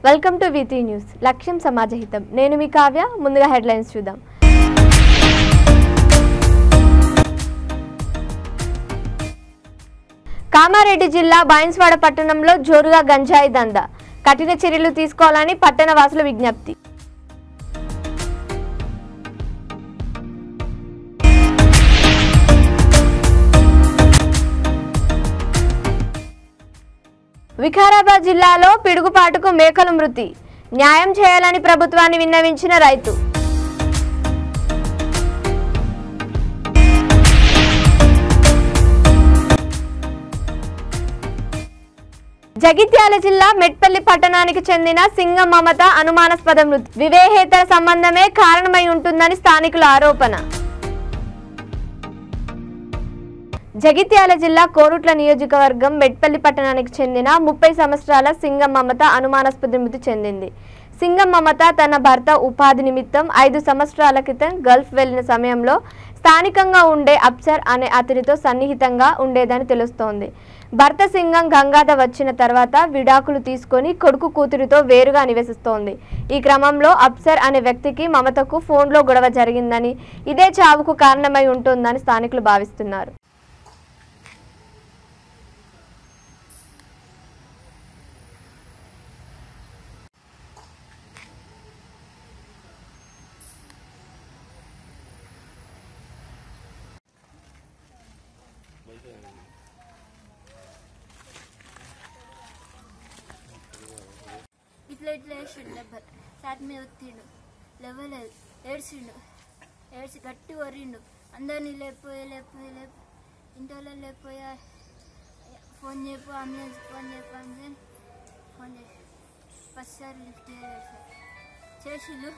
Welcome to V3 news. లక్ష్యం సమాజహితం. నేను మీ కావ్య. ముందుగా హెడ్లైన్స్ చూద్దాం. కామారెడ్డి జిల్లా బైన్స్వాడ పట్టణంలో జోరుగా గంజాయి దందా. కఠిన చర్యలు తీసుకోవాలని పట్టణ వాసుల విజ్ఞప్తి. వికారాబాద్ జిల్లాలో పిడుగుపాటుకు మేకల మృతి. న్యాయం చేయాలని ప్రభుత్వాన్ని విన్నవించిన రైతు. జగిత్యాల జిల్లా మెట్పల్లి పట్టణానికి చెందిన సింగం మమత అనుమానాస్పద మృతి. వివేహేతర సంబంధమే కారణమై ఉంటుందని స్థానికుల ఆరోపణ. జగిత్యాల జిల్లా కోరుట్ల నియోజకవర్గం మెట్పల్లి పట్టణానికి చెందిన 30 సంవత్సరాల సింగం మమత అనుమానాస్పద మృతి చెందింది. సింగం మమత తన భర్త ఉపాధి నిమిత్తం 5 సంవత్సరాల క్రితం గల్ఫ్ వెళ్లిన సమయంలో స్థానికంగా ఉండే అప్సర్ అనే అతనితో సన్నిహితంగా ఉండేదని తెలుస్తోంది. భర్త సింగం గంగాధర్ వచ్చిన తర్వాత విడాకులు తీసుకొని కొడుకు కూతురితో వేరుగా నివసిస్తోంది. ఈ క్రమంలో అప్సర్ అనే వ్యక్తికి మమతకు ఫోన్లో గొడవ జరిగిందని, ఇదే చావుకు కారణమై ఉంటుందని స్థానికులు భావిస్తున్నారు. ఇట్లా వేసిండు సాట్ మీద ఒత్తిండు, లేవలేదు, ఏడ్చి గట్టి వరిండు. అందరినీ లేకపోయా ఇంటి వాళ్ళు లేకపోయా ఫోన్ చెప్పు అంబులెన్స్ ఫోన్ చేసి ఫస్ట్ సార్ లిఫ్ట్ చేసిండు.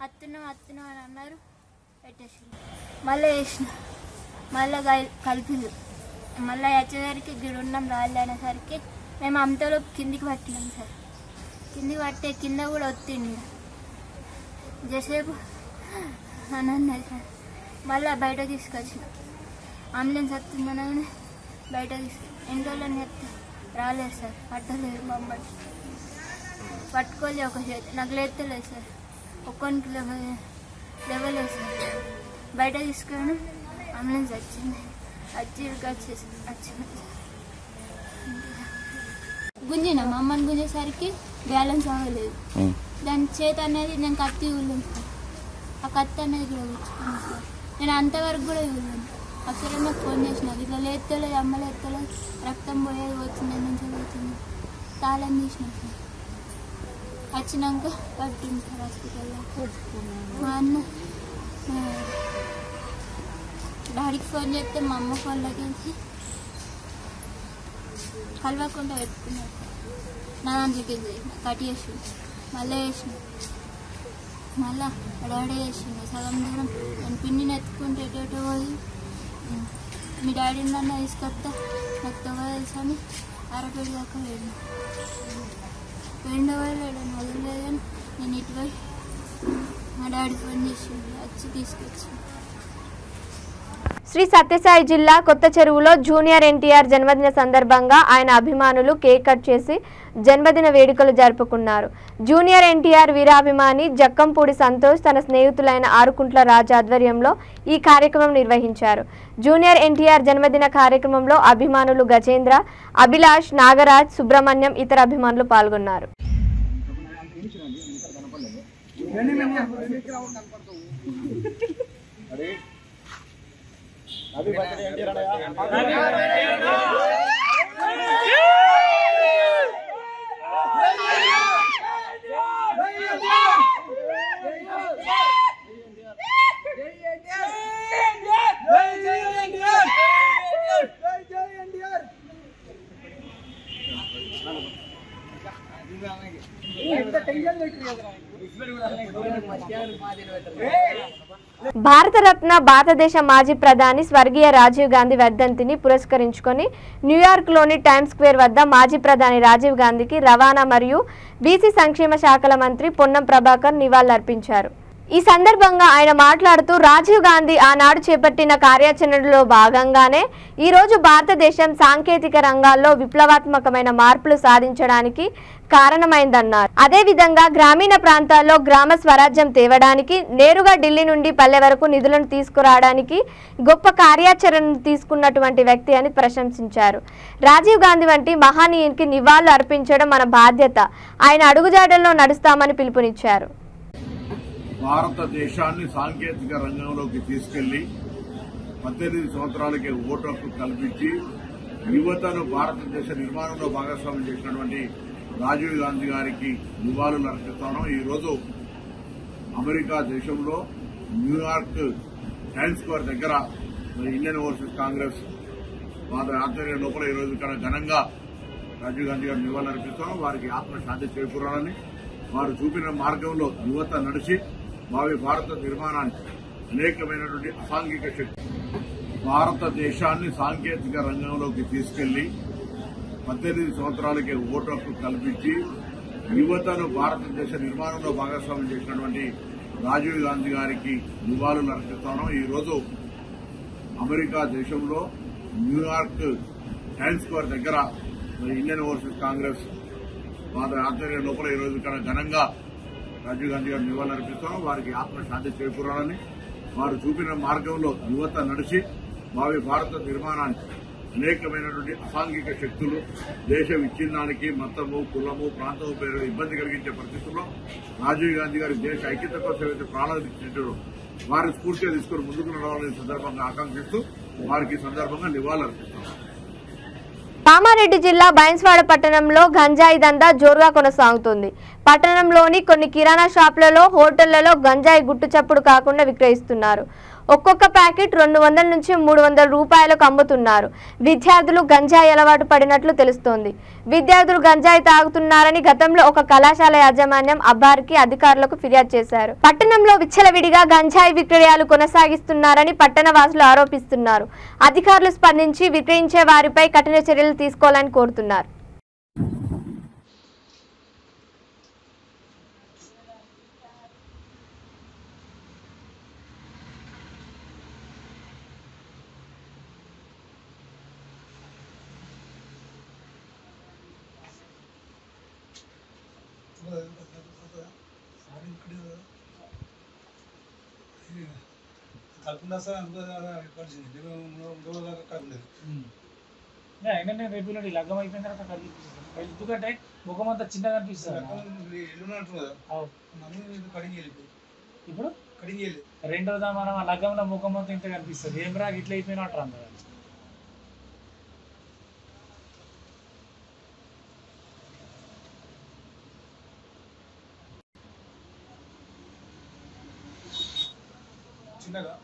అత్తున్నాం అని అన్నారు, పెట్టేసిండు. మళ్ళీ వేసిన, మళ్ళీ కలిపిండు. మళ్ళీ వచ్చేసరికి గిడున్నాం రాళ్ళు అనేసరికి మేము అంతలో కిందికి పట్టినాం సార్. కిందికి పట్టే కింద కూడా ఒత్తిండి జసేపు అని అన్నది సార్. మళ్ళీ బయట తీసుకొచ్చిన, అంబులెన్స్ వస్తుందని బయట ఇంట్లోనే రాలేదు సార్. పట్టలేదు మమ్మల్ని, పట్టుకోలే ఒక చేతి, నాకు లేతలేదు సార్. ఒక్కొనికి లేవలేదు సార్. బయట తీసుకొని అంబులెన్స్ వచ్చింది, వచ్చింది గుంజిన మా అమ్మని గుంజేసరికి బ్యాలెన్స్ అవ్వలేదు. దాని చేత అనేది నేను కత్తి ఊళ్ళాను సార్. ఆ కత్తి అనేది కూడా కూర్చుకున్నాను సార్. నేను అంతవరకు కూడా ఊళ్ళాను. అసలు నాకు ఫోన్ చేసినాను, ఇట్లా లేస్తలేదు, అమ్మ లేస్తలేదు, రక్తం పోయేది వచ్చింది నుంచి వచ్చింది. తాళం తీసినాను సార్. వచ్చినాక పట్టింది సార్ హాస్పిటల్లో. మా అన్న డాడీకి ఫోన్ చేస్తే మా అమ్మ ఫోన్లోకి వెళ్ళి కలవకుండా పెట్టుకున్నాడు. నా దాంట్లోకి కట్ చేసి మళ్ళీ వేసిన, మళ్ళీ డాడీ వేసిండు. సగం దూరం నేను పిన్నిని ఎత్తుకుంటే ఎటో పోయి మీ డాడీ నన్ను తీసుకొస్తా నాకు తొగ తెలుసు అని అరపేడు దాకా వెళ్ళిన. వెళ్ళాడని వదిలేదని నేను ఇటు పోయి మా డాడీ ఫోన్ చేసిండు, వచ్చి తీసుకొచ్చి. శ్రీ సత్యసాయి జిల్లా కొత్త చెరువులో జూనియర్ ఎన్టీఆర్ జన్మదిన సందర్భంగా ఆయన అభిమానులు కేక్ కట్ చేసి జన్మదిన వేడుకలు జరుపుకున్నారు. జూనియర్ ఎన్టీఆర్ వీరాభిమాని జక్కంపూడి సంతోష్ తన స్నేహితులైన ఆరుకుంట్ల రాజు ఆధ్వర్యంలో ఈ కార్యక్రమం నిర్వహించారు. జూనియర్ ఎన్టీఆర్ జన్మదిన కార్యక్రమంలో అభిమానులు గజేంద్ర, అభిలాష్, నాగరాజ్, సుబ్రహ్మణ్యం, ఇతర అభిమానులు పాల్గొన్నారు. Happy birthday Encir Anaya. Bharat Ratna భారతదేశ మాజీ ప్రధాని స్వర్గీయ రాజీవ్ గాంధీ వర్ధంతిని పురస్కరించుకొని న్యూయార్క్లోని టైమ్స్ స్క్వేర్ వద్ద మాజీ ప్రధాని రాజీవ్ గాంధీకి రవాణా మరియు బీసీ సంక్షేమ శాఖల మంత్రి పొన్నం ప్రభాకర్ నివాళులర్పించారు. ఈ సందర్భంగా ఆయన మాట్లాడుతూ రాజీవ్ గాంధీ ఆనాడు చేపట్టిన కార్యాచరణలో భాగంగానే ఈరోజు భారతదేశం సాంకేతిక రంగాల్లో విప్లవాత్మకమైన మార్పులు సాధించడానికి కారణమైందన్నారు. అదేవిధంగా గ్రామీణ ప్రాంతాల్లో గ్రామ స్వరాజ్యం తేవడానికి, నేరుగా ఢిల్లీ నుండి పల్లె వరకు నిధులను తీసుకురావడానికి గొప్ప కార్యాచరణను తీసుకున్నటువంటి వ్యక్తి అని ప్రశంసించారు. రాజీవ్ గాంధీ వంటి మహనీయునికి నివాళులు అర్పించడం మన బాధ్యత. ఆయన అడుగుజాడల్లో నడుస్తామని పిలుపునిచ్చారు. భారతదేశాన్ని సాంకేతిక రంగంలోకి తీసుకెళ్లి 18 సంవత్సరాలకే ఓటు హక్కు కల్పించి యువతను భారతదేశ నిర్మాణంలో భాగస్వామ్యం చేసినటువంటి రాజీవ్ గాంధీ గారికి నివాళులు అర్పిస్తాను. ఈరోజు అమెరికా దేశంలో న్యూయార్క్ టైమ్స్ స్క్వేర్ దగ్గర ఇండియన్ ఓవర్సీస్ కాంగ్రెస్ వారి ఆధ్వర్యం లోపల ఈరోజు ఇక్కడ ఘనంగా రాజీవ్ గాంధీ గారికి నివాళులు అర్పిస్తాను. వారికి ఆత్మశాంతి చేకూరాలని, వారు చూపిన మార్గంలో యువత నడిచి భావి భారత నిర్మాణానికి అనేకమైనటువంటి అసాంఘిక శక్తి భారతదేశాన్ని సాంకేతిక రంగంలోకి తీసుకెళ్లి 18 సంవత్సరాలకే ఓటు హక్కు కల్పించి యువతను భారతదేశ నిర్మాణంలో భాగస్వామ్యం చేసినటువంటి రాజీవ్ గాంధీ గారికి నివాళులు అర్పిస్తాను. ఈరోజు అమెరికా దేశంలో న్యూయార్క్ టైమ్స్ స్క్వేర్ దగ్గర ఇండియన్ ఓవర్సీస్ కాంగ్రెస్ వారి ఆధ్వర్యం లోపల ఈరోజు ఇక్కడ ఘనంగా రాజీవ్ గాంధీ గారికి నివాళులు అర్పిస్తాం. వారికి ఆత్మశాంతి చేకూరాలని, వారు చూపిన మార్గంలో యువత నడిచి భావి భారత నిర్మాణానికి అనేకమైనటువంటి అసాంఘిక శక్తులు దేశ విచ్ఛిన్నానికి మతము, కులము, ప్రాంతము పేరు ఇబ్బంది కలిగించే పరిస్థితుల్లో రాజీవ్ గాంధీ గారి దేశ ఐక్యత కోసం ఏదైతే ప్రాణాలు ఇచ్చినట్టు వారి స్ఫూర్తిగా తీసుకుని ముందుకు నడవాలని సందర్భంగా ఆకాంక్షిస్తూ వారికి సందర్భంగా నివాళులు అర్పిస్తాం. కామారెడ్డి జిల్లా బైన్స్వాడ పట్టణంలో గంజాయి దందా జోరుగా కొనసాగుతుంది. పట్టణంలోని కొన్ని కిరాణా షాపులలో, హోటళ్లలో గంజాయి గుట్టు చప్పుడు కాకుండా విక్రయిస్తున్నారు. ఒక్కొక్క ప్యాకెట్ 200 నుంచి 300 రూపాయలకు అమ్ముతున్నారు. విద్యార్థులు గంజాయి అలవాటు పడినట్లు తెలుస్తోంది. విద్యార్థులు గంజాయి తాగుతున్నారని గతంలో ఒక కళాశాల యాజమాన్యం అబ్బారికి అధికారులకు ఫిర్యాదు చేశారు. పట్టణంలో విచ్చలవిడిగా గంజాయి విక్రయాలు కొనసాగిస్తున్నారని పట్టణ వాసులు ఆరోపిస్తున్నారు. అధికారులు స్పందించి విక్రయించే వారిపై కఠిన చర్యలు తీసుకోవాలని కోరుతున్నారు. అయినా రేపు లగ్గం అయిపోయిన తర్వాత కడిగి ఎందుకంటే ముఖం అంతా చిన్నగా అనిపిస్తుంది. ఇప్పుడు రెండోదా మనం ఆ లగ్గంలో ముఖం అంతా ఇంత కనిపిస్తుంది. ఏం రా ఇట్లా అయిపోయినా అంటారు అందరూ. చిన్నగా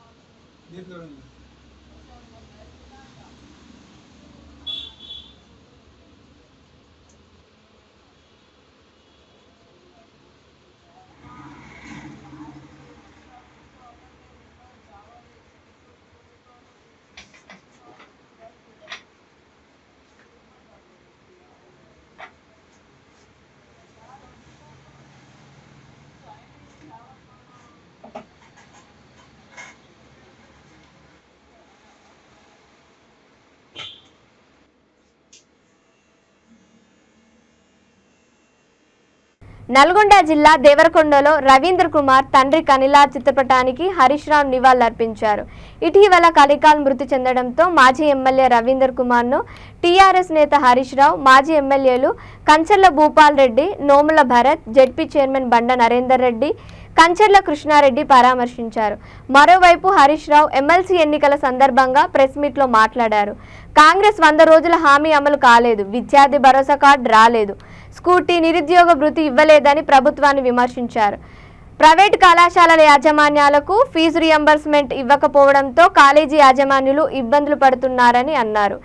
నల్గొండ జిల్లా దేవరకొండలో రవీంద్ర కుమార్ తండ్రి కనిలాల్ చిత్రపటానికి హరీష్ రావు నివాళులర్పించారు. ఇటీవల కలికాల్ మృతి చెందడంతో మాజీ ఎమ్మెల్యే రవీంద్ర కుమార్ను టీఆర్ఎస్ నేత హరీష్ రావు, మాజీ ఎమ్మెల్యేలు కంచర్ల భూపాల్ రెడ్డి, నోముల భరత్, జెడ్పీ చైర్మన్ బండ నరేందర్ రెడ్డి, కంచర్ల కృష్ణారెడ్డి పరామర్శించారు. మరోవైపు హరీష్ రావు ఎమ్మెల్సీ ఎన్నికల సందర్భంగా ప్రెస్ మీట్లో మాట్లాడారు. కాంగ్రెస్ 100 రోజుల హామీ అమలు కాలేదు, విద్యార్థి భరోసా కార్డు రాలేదు, స్కూటీ, నిరుద్యోగ భృతి ఇవ్వలేదని ప్రభుత్వాన్ని విమర్శించారు. ప్రైవేట్ కళాశాలల యాజమాన్యాలకు ఫీజు రియంబర్స్మెంట్ ఇవ్వకపోవడంతో కాలేజీ యాజమాన్యులు ఇబ్బందులు పడుతున్నారని అన్నారు.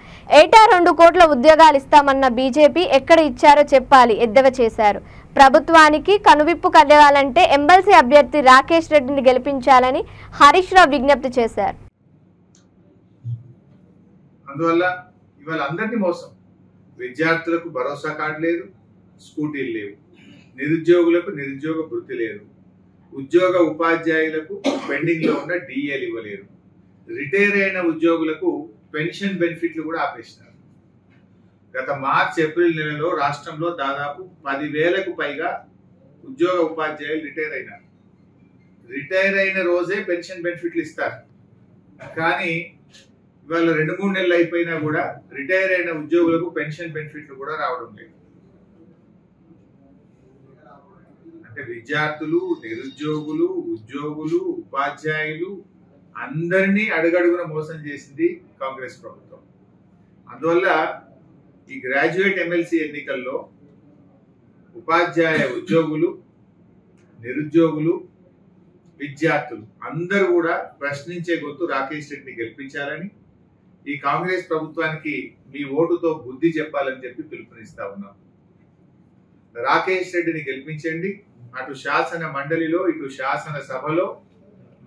ఏటా 2 కోట్ల ఉద్యోగాలు ఇస్తామన్న బీజేపీ ఎక్కడ ఇచ్చారో చెప్పాలి ఎద్దేవా చేశారు. ప్రభుత్వానికి కనువిప్పు కలగాలంటే ఎమ్మెల్సీ అభ్యర్థి రాకేష్ రెడ్డిని గెలిపించాలని హరీష్ రావు విజ్ఞప్తి చేశారు. అందువల్ల ఇవాళ అందరినీ మోసం. విద్యార్థులకు భరోసా కార్డు లేదు, స్కూటీలు లేవు, నిరుద్యోగులకు నిరుద్యోగ భృతి లేదు, ఉద్యోగ ఉపాధ్యాయులకు పెండింగ్ లో ఉన్న డిఏలు ఇవ్వలేరు. రిటైర్ అయిన ఉద్యోగులకు పెన్షన్ బెనిఫిట్లు కూడా ఆపేసినారు. గత మార్చ్ ఏప్రిల్ నెలలో రాష్ట్రంలో దాదాపు 10,000కు పైగా ఉద్యోగ ఉపాధ్యాయులు రిటైర్ అయినారు. రిటైర్ అయిన రోజే పెన్షన్ బెనిఫిట్లు ఇస్తారు. కానీ ఇవాళ 2-3 నెలలు అయిపోయినా కూడా రిటైర్ అయిన ఉద్యోగులకు పెన్షన్ బెనిఫిట్లు కూడా రావడం లేదు. అంటే విద్యార్థులు, నిరుద్యోగులు, ఉద్యోగులు, ఉపాధ్యాయులు అందరినీ అడుగడుగున మోసం చేసింది కాంగ్రెస్ ప్రభుత్వం. అందువల్ల ఈ గ్రాడ్యుయేట్ ఎమ్మెల్సీ ఎన్నికల్లో ఉపాధ్యాయ ఉద్యోగులు, నిరుద్యోగులు, విద్యార్థులు అందరూ కూడా ప్రశ్నించే గొంతు రాకేష్ రెడ్డిని గెలిపించాలని, ఈ కాంగ్రెస్ ప్రభుత్వానికి మీ ఓటుతో బుద్ధి చెప్పాలని చెప్పి పిలుపునిస్తా ఉన్నాం. రాకేష్ రెడ్డిని గెలిపించండి. అటు శాసన మండలిలో ఇటు శాసన సభలో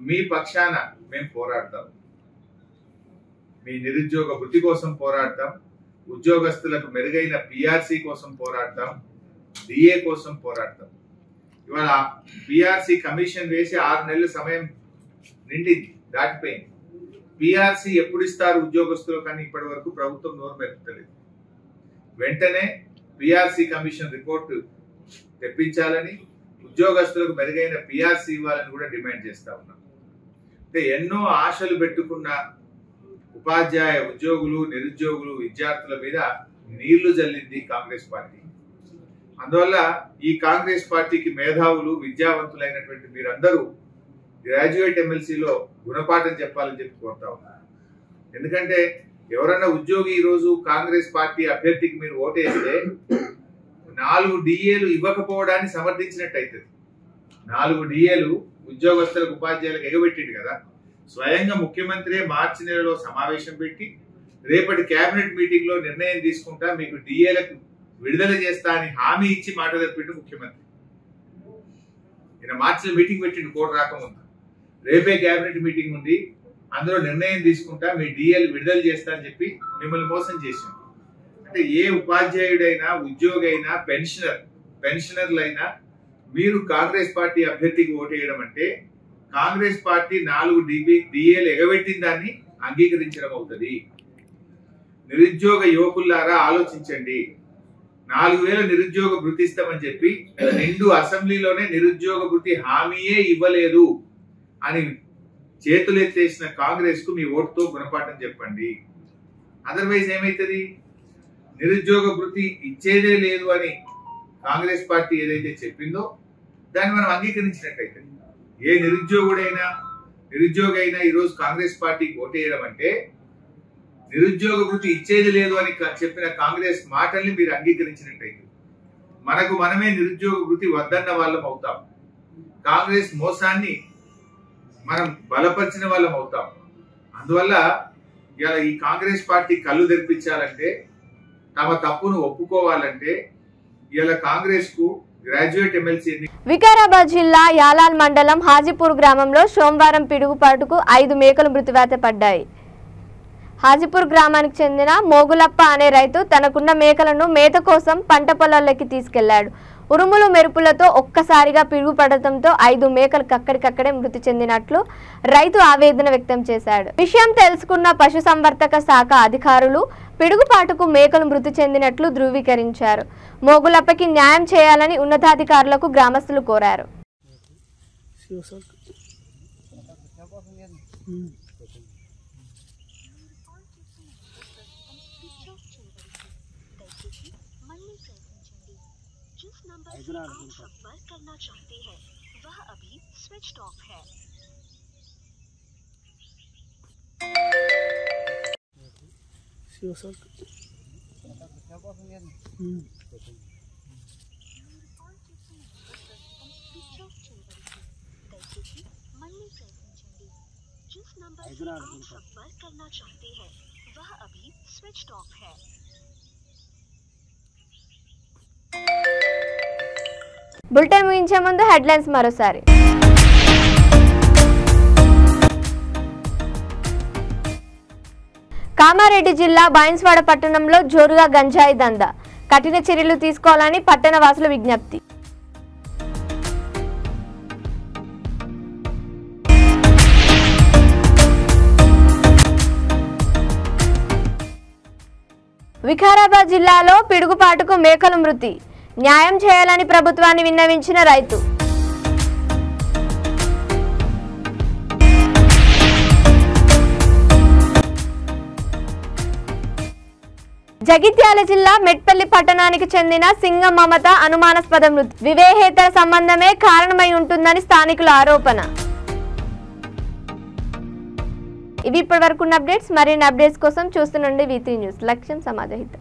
మీ పక్షాన మేము పోరాడతాం. మీ నిరుద్యోగ వృత్తి కోసం పోరాడతాం, ఉద్యోగస్తులకు మెరుగైన పిఆర్సీ కోసం పోరాడతాం, డిఏ కోసం పోరాడతాం. ఇవాళ పిఆర్సీ కమిషన్ వేసి 6 నెలల సమయం నిండింది, దాటిపోయింది. పిఆర్సీ ఎప్పుడు ఇస్తారు ఉద్యోగస్తులు కానీ ఇప్పటి వరకు ప్రభుత్వం నోరు మెరుపుతలేదు. వెంటనే పిఆర్సీ కమిషన్ రిపోర్టు తెప్పించాలని, ఉద్యోగస్తులకు మెరుగైన పిఆర్సీ ఇవ్వాలని కూడా డిమాండ్ చేస్తా ఉన్నాం. అంటే ఎన్నో ఆశలు పెట్టుకున్న ఉపాధ్యాయ ఉద్యోగులు, నిరుద్యోగులు, విద్యార్థుల మీద నీళ్లు జల్లింది కాంగ్రెస్ పార్టీ. అందువల్ల ఈ కాంగ్రెస్ పార్టీకి మేధావులు, విద్యావంతులైనటువంటి మీరందరూ గ్రాడ్యుయేట్ ఎమ్మెల్సీలో గుణపాఠం చెప్పాలని చెప్పి కోరుతా ఉన్నారు. ఎందుకంటే ఎవరన్నా ఉద్యోగి ఈరోజు కాంగ్రెస్ పార్టీ అభ్యర్థికి మీరు ఓటేస్తే 4 డిఏలు ఇవ్వకపోవడాన్ని సమర్థించినట్టు అవుతుంది. 4 డిఏలు ఉద్యోగస్తులకు, ఉపాధ్యాయులకు ఎగబెట్టిండు కదా. స్వయంగా ముఖ్యమంత్రి మార్చి నెలలో సమావేశం పెట్టి రేపటి కేబినెట్ మీటింగ్ లో నిర్ణయం తీసుకుంటా మీకు డిఏలకు విడుదల చేస్తా అని హామీ ఇచ్చి మాట తప్పిండు ముఖ్యమంత్రి. ఈయన మార్చిలో మీటింగ్ పెట్టిండు కోర్టు రాకముందు. రేపే కేబినెట్ మీటింగ్ ఉంది, అందులో నిర్ణయం తీసుకుంటా మీ డిఏలు విడుదల చేస్తా అని చెప్పి మిమ్మల్ని మోసం చేసిండు. అంటే ఏ ఉపాధ్యాయుడైనా, ఉద్యోగి అయినా, పెన్షనర్లైనా మీరు కాంగ్రెస్ పార్టీ అభ్యర్థికి ఓటేయడం అంటే కాంగ్రెస్ పార్టీ 4 డిఏలు ఎగబెట్టిన దాన్ని అంగీకరించడం అవుతుంది. నిరుద్యోగ యువకుల్లారా ఆలోచించండి. 4,000 నిరుద్యోగ భృతి ఇస్తామని చెప్పి నిండు అసెంబ్లీలోనే నిరుద్యోగ భృతి హామీయే ఇవ్వలేదు అని చేతులెత్తేసిన కాంగ్రెస్ కు మీ ఓటుతో గుణపాఠం చెప్పండి. అదర్వైజ్ ఏమైతుంది? నిరుద్యోగ భృతి ఇచ్చేదే లేదు అని కాంగ్రెస్ పార్టీ ఏదైతే చెప్పిందో దాన్ని మనం అంగీకరించినట్టయితే ఏ నిరుద్యోగి అయినా ఈరోజు కాంగ్రెస్ పార్టీకి ఓటేయడం అంటే నిరుద్యోగ భృతి ఇచ్చేది లేదు అని చెప్పిన కాంగ్రెస్ మాటల్ని మీరు అంగీకరించినట్టయితే మనకు మనమే నిరుద్యోగ భృతి వద్దన్న వాళ్ళం అవుతాం. కాంగ్రెస్ మోసాన్ని మనం బలపరిచిన వాళ్ళం అవుతాం. అందువల్ల ఇలా ఈ కాంగ్రెస్ పార్టీ కళ్ళు తెరిపించాలంటే, తమ తప్పును ఒప్పుకోవాలంటే ఇలా కాంగ్రెస్ కు గ్రాడ్యుయేట్ ఎమ్మెల్సీ. వికారాబాద్ జిల్లా యాలాల్ మండలం హాజీపూర్ గ్రామంలో సోమవారం పిడుగుపాటుకు 5 మేకలు మృతివాత పడ్డాయి. హాజీపూర్ గ్రామానికి చెందిన మోగులప్ప అనే రైతు తనకున్న మేకలను మేత కోసం పంట పొలాల్లోకి తీసుకెళ్లాడు. ఉరుములు మెరుపులతో ఒక్కసారిగా పిడుగుపడటంతో 5 మేకలు అక్కడికక్కడే మృతి చెందినట్లు రైతు ఆవేదన వ్యక్తం చేశాడు. విషయం తెలుసుకున్న పశుసంవర్ధక శాఖ అధికారులు పిడుగుపాటుకు మేకలు మృతి చెందినట్లు ధృవీకరించారు. మోగులప్పకి న్యాయం చేయాలని ఉన్నతాధికారులకు గ్రామస్తులు కోరారు. जिस नंबर से आप संपर्क करना चाहते हैं वह अभी स्विच्ड ऑफ है। जिस नंबर से आप संपर्क करना चाहते हैं वह अभी स्विच्ड ऑफ है। బులెటిన్ ముగించే ముందు హెడ్లైన్స్ మరోసారి. కామారెడ్డి జిల్లా బైన్స్వాడ పట్టణంలో జోరుగా గంజాయి దందా, కఠిన చర్యలు తీసుకోవాలని పట్టణ వాసుల విజ్ఞప్తి. వికారాబాద్ జిల్లాలో పిడుగుపాటుకు మేకల మృతి, న్యాయం చేయాలని ప్రభుత్వాన్ని విన్నవించిన రైతు. జగిత్యాల జిల్లా మెట్పల్లి పట్టణానికి చెందిన సింగం మమత అనుమానాస్పద మృతి, వివేహేతర సంబంధమే కారణమై ఉంటుందని స్థానికుల ఆరోపణ. ఇవి ఇప్పటివరకు అప్డేట్స్. మరిన్ని అప్డేట్స్ కోసం చూస్తుండండి V3 న్యూస్. లక్ష్యం సమాజహితం.